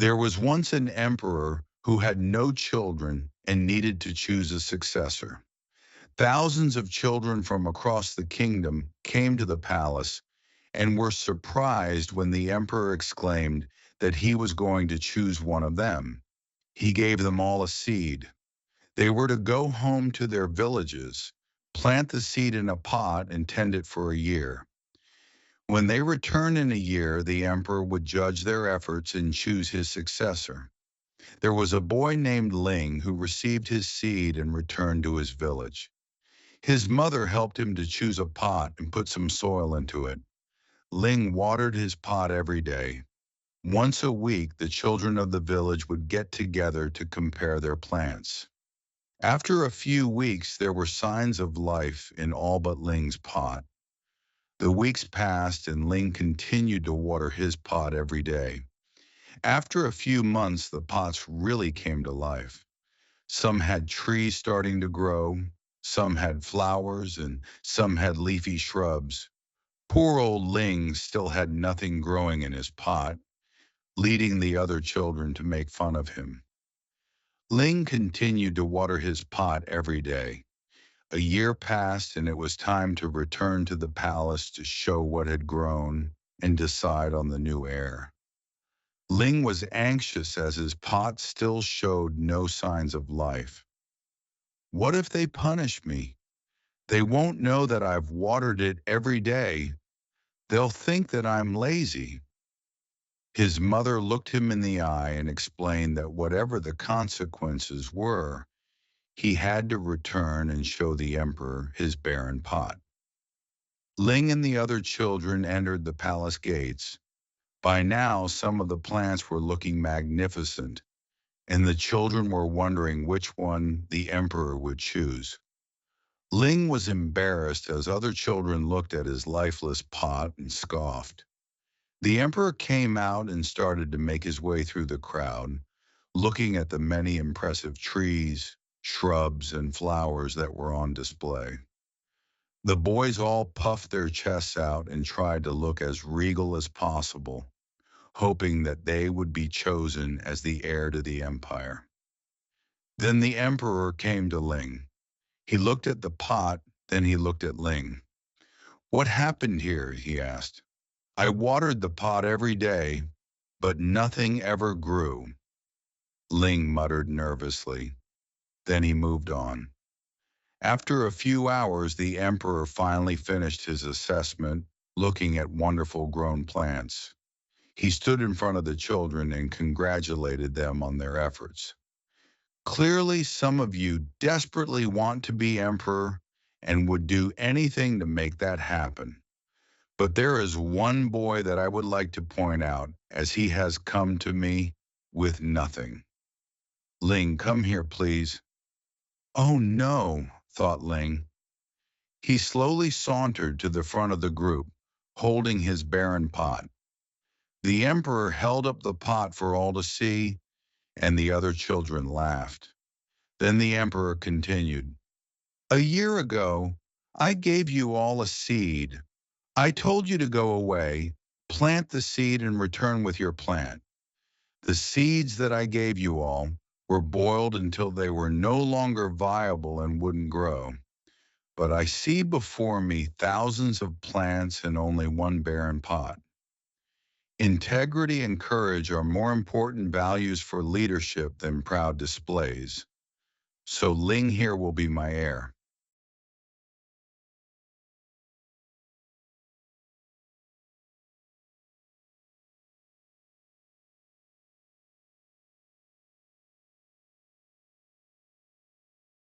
There was once an emperor who had no children and needed to choose a successor. Thousands of children from across the kingdom came to the palace and were surprised when the emperor exclaimed that he was going to choose one of them. He gave them all a seed. They were to go home to their villages, plant the seed in a pot, and tend it for a year. When they returned in a year, the emperor would judge their efforts and choose his successor. There was a boy named Ling who received his seed and returned to his village. His mother helped him to choose a pot and put some soil into it. Ling watered his pot every day. Once a week, the children of the village would get together to compare their plants. After a few weeks, there were signs of life in all but Ling's pot. The weeks passed and Ling continued to water his pot every day. After a few months, the pots really came to life. Some had trees starting to grow, some had flowers, and some had leafy shrubs. Poor old Ling still had nothing growing in his pot, leading the other children to make fun of him. Ling continued to water his pot every day. A year passed and it was time to return to the palace to show what had grown and decide on the new heir. Ling was anxious as his pot still showed no signs of life. What if they punish me? They won't know that I've watered it every day. They'll think that I'm lazy. His mother looked him in the eye and explained that whatever the consequences were, he had to return and show the emperor his barren pot. Ling and the other children entered the palace gates. By now, some of the plants were looking magnificent, and the children were wondering which one the emperor would choose. Ling was embarrassed as other children looked at his lifeless pot and scoffed. The emperor came out and started to make his way through the crowd, looking at the many impressive trees, shrubs, and flowers that were on display. The boys all puffed their chests out and tried to look as regal as possible, hoping that they would be chosen as the heir to the empire. Then the emperor came to Ling. He looked at the pot, then he looked at Ling. "What happened here?" he asked. "I watered the pot every day, but nothing ever grew." Ling muttered nervously. Then he moved on. After a few hours, the emperor finally finished his assessment, looking at wonderful grown plants. He stood in front of the children and congratulated them on their efforts. "Clearly, some of you desperately want to be emperor and would do anything to make that happen. But there is one boy that I would like to point out, as he has come to me with nothing. Ling, come here, please." "Oh no," thought Ling. He slowly sauntered to the front of the group, holding his barren pot. The emperor held up the pot for all to see, and the other children laughed. Then the emperor continued, "A year ago, I gave you all a seed. I told you to go away, plant the seed, and return with your plant. The seeds that I gave you all were boiled until they were no longer viable and wouldn't grow. But I see before me thousands of plants and only one barren pot. Integrity and courage are more important values for leadership than proud displays. So Ling here will be my heir.